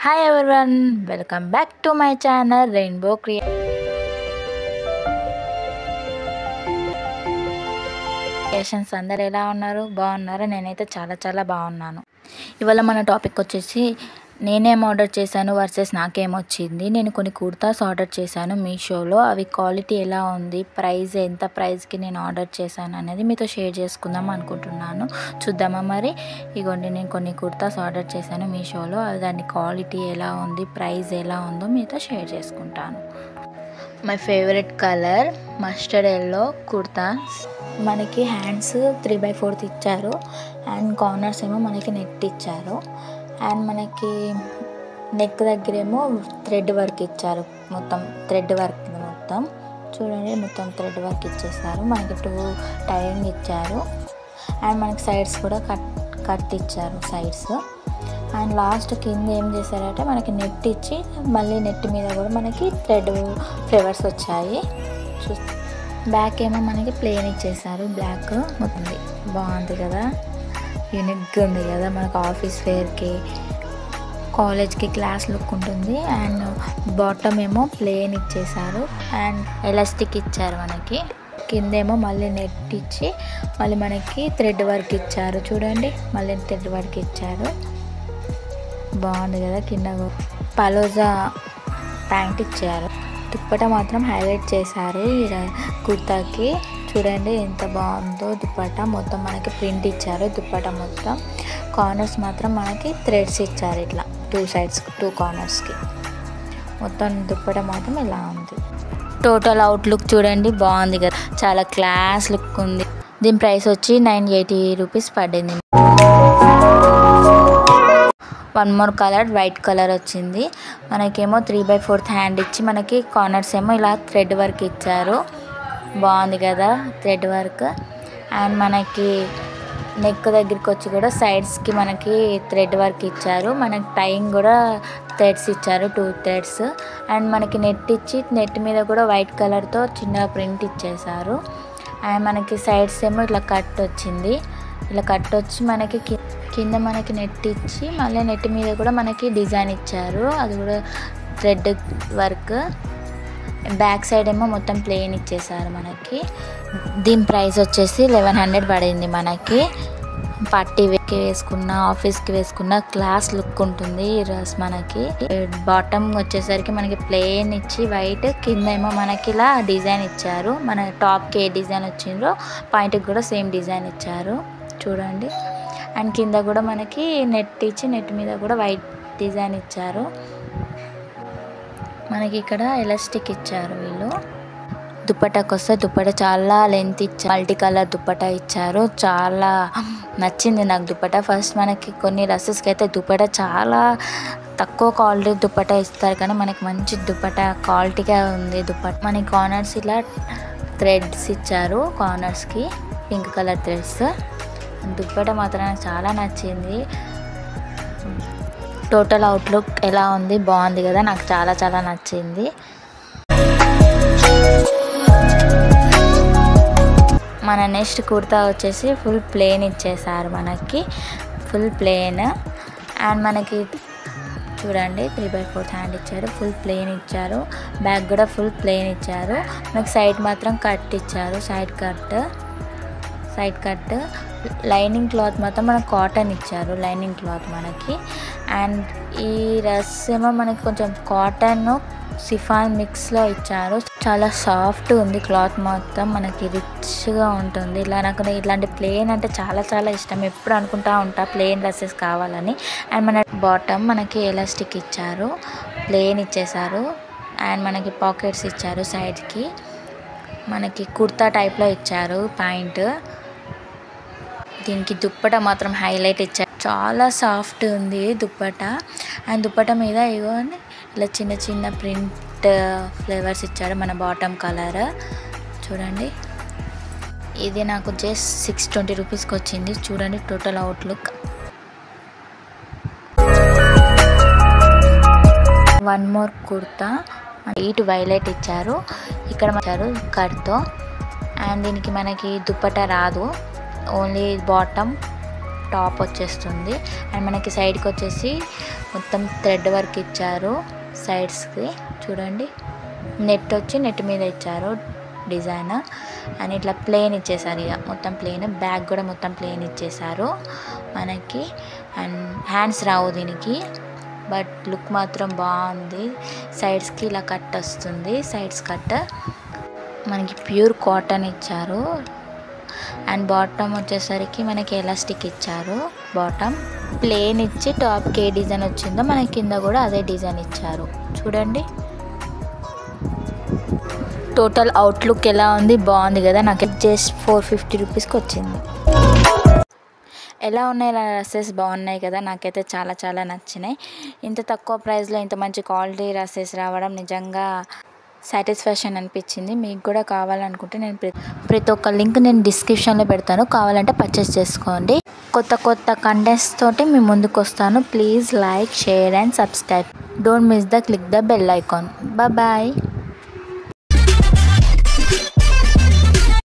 Hi everyone, welcome back to my channel rainbow creations. అందరు ఎలా ఉన్నారు? బాగున్నారా? నేనైతే చాలా బాగున్నాను. ఇవాళ మన టాపిక్ వచ్చేసి నేనేం ఆర్డర్ చేశాను వర్సెస్ నాకేమొచ్చింది. నేను కొన్ని కుర్తాస్ ఆర్డర్ చేశాను మీషోలో. అవి క్వాలిటీ ఎలా ఉంది, ప్రైస్ ఎంత ప్రైస్కి నేను ఆర్డర్ చేశాను అనేది మీతో షేర్ చేసుకుందాం అనుకుంటున్నాను. చూద్దామా మరి? ఇగోండి, నేను కొన్ని కుర్తాస్ ఆర్డర్ చేశాను మీషోలో. దాని క్వాలిటీ ఎలా ఉంది, ప్రైస్ ఎలా ఉందో మీతో షేర్ చేసుకుంటాను. My favourite colour mustard yellow kurtas. మనకి హ్యాండ్స్ 3/4 ఇచ్చారు అండ్ కార్నర్స్ ఏమో మనకి నెట్ ఇచ్చారు. అండ్ మనకి నెక్ దగ్గరేమో థ్రెడ్ వర్క్ ఇచ్చారు. మొత్తం థ్రెడ్ వర్క్, మొత్తం చూడండి, మొత్తం థ్రెడ్ వర్క్ ఇచ్చేసారు. మనకి 2 టైయింగ్ ఇచ్చారు అండ్ మనకి సైడ్స్ కూడా కట్ ఇచ్చారు సైడ్స్. అండ్ లాస్ట్ కింద ఏం చేశారంటే మనకి నెట్ ఇచ్చి మళ్ళీ నెట్ మీద కూడా మనకి థ్రెడ్ ఫ్లవర్స్ వచ్చాయి. బ్యాక్ ఏమో మనకి ప్లెయిన్ ఇచ్చేసారు. బ్లాక్ మొత్తం బాగుంది కదా, యూనిక్గా ఉంది కదా. మనకు ఆఫీస్ వేర్కి, కాలేజ్కి క్లాస్ లుక్ ఉంటుంది. అండ్ బాటమ్ ఏమో ప్లెయిన్ ఇచ్చేసారు అండ్ ఎలాస్టిక్ ఇచ్చారు. మనకి కిందేమో మళ్ళీ నెట్ ఇచ్చి మళ్ళీ మనకి థ్రెడ్ వర్క్ ఇచ్చారు. చూడండి, మళ్ళీ థ్రెడ్ వర్క్ ఇచ్చారు. బాగుంది కదా. కింద పలోజా ప్యాంట్ ఇచ్చారు. దుప్పట మాత్రం హైలైట్ చేశారు ఈ కుర్తాకి. చూడండి ఎంత బాగుందో దుప్పట. మొత్తం మనకి ప్రింట్ ఇచ్చారు దుప్పట మొత్తం. కార్నర్స్ మాత్రం మనకి థ్రెడ్స్ ఇచ్చారు, ఇట్లా 2 సైడ్స్ 2 కార్నర్స్కి. మొత్తం దుప్పట మాత్రం ఇలా ఉంది. టోటల్ అవుట్ లుక్ చూడండి, బాగుంది కదా, చాలా క్లాస్ లుక్ ఉంది. దీని ప్రైస్ వచ్చి 980 రూపీస్ పడింది. One more colour white colour వచ్చింది. మనకేమో 3/4 హ్యాండ్ ఇచ్చి మనకి కార్నర్స్ ఏమో ఇలా థ్రెడ్ వర్క్ ఇచ్చారు. బాగుంది కదా థ్రెడ్ వర్క్. అండ్ మనకి నెక్ దగ్గరికి వచ్చి కూడా సైడ్స్కి మనకి థ్రెడ్ వర్క్ ఇచ్చారు. మనకి టైయింగ్ కూడా థ్రెడ్స్ ఇచ్చారు, 2 థ్రెడ్స్. అండ్ మనకి నెట్ ఇచ్చి నెట్ మీద కూడా వైట్ కలర్తో చిన్న ప్రింట్ ఇచ్చేసారు. అండ్ మనకి సైడ్స్ ఏమో ఇట్లా కట్ వచ్చింది. ఇలా కట్ వచ్చి మనకి కింద మనకి నెట్ ఇచ్చి మళ్ళీ నెట్ మీద కూడా మనకి డిజైన్ ఇచ్చారు, అది కూడా థ్రెడ్ వర్క్. బ్యాక్ సైడ్ ఏమో మొత్తం ప్లెయిన్ ఇచ్చేసారు మనకి. దీని ప్రైస్ వచ్చేసి 1100 పడింది. మనకి పార్టీ వేర్కి వేసుకున్న, ఆఫీస్కి వేసుకున్న క్లాస్ లుక్ ఉంటుంది ఈ డ్రెస్. మనకి బాటమ్ వచ్చేసరికి మనకి ప్లెయిన్ ఇచ్చి వైట్, కింద ఏమో మనకి ఇలా డిజైన్ ఇచ్చారు. మన టాప్కి ఏ డిజైన్ వచ్చిందో పాయింట్కి కూడా సేమ్ డిజైన్ ఇచ్చారు, చూడండి. అండ్ కింద కూడా మనకి నెట్ ఇచ్చి నెట్ మీద కూడా వైట్ డిజైన్ ఇచ్చారు. మనకి ఇక్కడ ఎలాస్టిక్ ఇచ్చారు వీళ్ళు. దుప్పటాకి వస్తే దుప్పట చాలా లెంత్ ఇచ్చారు, మల్టీ కలర్ దుప్పట ఇచ్చారు. చాలా నచ్చింది నాకు దుప్పట. ఫస్ట్ మనకి కొన్ని డ్రెస్సెస్కి అయితే దుప్పట చాలా తక్కువ క్వాలిటీ దుప్పట ఇస్తారు, కానీ మనకి మంచి దుప్పట క్వాలిటీగా ఉంది దుప్పట. మనకి కార్నర్స్ ఇలా థ్రెడ్స్ ఇచ్చారు, కార్నర్స్కి పింక్ కలర్ థ్రెడ్స్. దుప్పట మాత్రం నాకు చాలా నచ్చింది. టోటల్ అవుట్లుక్ ఎలా ఉంది? బాగుంది కదా, నాకు చాలా నచ్చింది. మన నెక్స్ట్ కుర్తా వచ్చేసి ఫుల్ ప్లెయిన్ ఇచ్చేసారు మనకి, ఫుల్ ప్లెయిన్. అండ్ మనకి చూడండి 3/4 హ్యాండ్ ఇచ్చారు, ఫుల్ ప్లెయిన్ ఇచ్చారు. బ్యాక్ కూడా ఫుల్ ప్లెయిన్ ఇచ్చారు. మనకి సైడ్ మాత్రం కట్ ఇచ్చారు, సైడ్ కట్. లైనింగ్ క్లాత్ మాత్రం మనకు కాటన్ ఇచ్చారు, లైనింగ్ క్లాత్ మనకి. అండ్ ఈ డ్రెస్ ఏమో మనకి కొంచెం కాటన్ సిఫాన్ మిక్స్లో ఇచ్చారు. చాలా సాఫ్ట్ ఉంది క్లాత్ మొత్తం, మనకి రిచ్గా ఉంటుంది. నాకు ఇట్లాంటి ప్లెయిన్ అంటే చాలా ఇష్టం. ఎప్పుడు అనుకుంటా ఉంటా ప్లెయిన్ డ్రెస్సెస్ కావాలని. అండ్ మన బాటమ్ మనకి ఎలాస్టిక్ ఇచ్చారు, ప్లెయిన్ ఇచ్చేసారు. అండ్ మనకి పాకెట్స్ ఇచ్చారు సైడ్కి. మనకి కుర్తా టైప్లో ఇచ్చారు పాయింట్. దీనికి దుప్పట మాత్రం హైలైట్ ఇచ్చారు, చాలా సాఫ్ట్ ఉంది దుప్పట. అండ్ దుప్పట మీద ఇగోండి ఇలా చిన్న ప్రింట్ ఫ్లేవర్స్ ఇచ్చారు, మన బాటమ్ కలర్ చూడండి. ఇది నాకు జస్ట్ 620 రూపీస్కి వచ్చింది. చూడండి total outlook. One more kurta ఇటు వైలెట్ ఇచ్చారు, ఇక్కడ ఇచ్చారు కట్తో. అండ్ దీనికి మనకి దుప్పట రాదు, ఓన్లీ బాటమ్ టాప్ వచ్చేస్తుంది. అండ్ మనకి సైడ్కి వచ్చేసి మొత్తం థ్రెడ్ వర్క్ ఇచ్చారు. సైడ్స్కి చూడండి, నెట్ మీద ఇచ్చారు డిజైన్. అండ్ ఇట్లా ప్లెయిన్ ఇచ్చేసారు, ఇక మొత్తం ప్లెయిన్. బ్యాక్ కూడా మొత్తం ప్లెయిన్ ఇచ్చేసారు మనకి. అండ్ హ్యాండ్స్ రావు దీనికి, బట్ లుక్ మాత్రం బాగుంది. సైడ్స్కి ఇలా కట్ వస్తుంది, సైడ్స్ కట్. మనకి ప్యూర్ కాటన్ ఇచ్చారు. అండ్ బాటమ్ వచ్చేసరికి మనకి ఎలాస్టిక్ ఇచ్చారు. బాటమ్ ప్లెయిన్ ఇచ్చి టాప్కి ఏ డిజైన్ వచ్చిందో మనకి కింద కూడా అదే డిజైన్ ఇచ్చారు. చూడండి టోటల్ అవుట్లుక్ ఎలా ఉంది, బాగుంది కదా. నాకు జస్ట్ 450 రూపీస్కి వచ్చింది. ఎలా ఉన్నాయి డ్రెస్సెస్, బాగున్నాయి కదా. నాకైతే చాలా చాలా నచ్చినాయి. ఇంత తక్కువ ప్రైస్లో ఇంత మంచి క్వాలిటీ డ్రెస్సెస్ రావడం నిజంగా సాటిస్ఫాక్షన్ అనిపించింది. మీకు కూడా కావాలనుకుంటే నేను ప్రతి ఒక్క లింక్ నేను డిస్క్రిప్షన్లో పెడతాను, కావాలంటే పర్చేస్ చేసుకోండి. కొత్త కొత్త కంటెంట్స్ తోటి మీ ముందుకు వస్తాను. Please like, share and subscribe. Don't miss the click the bell icon. Bye.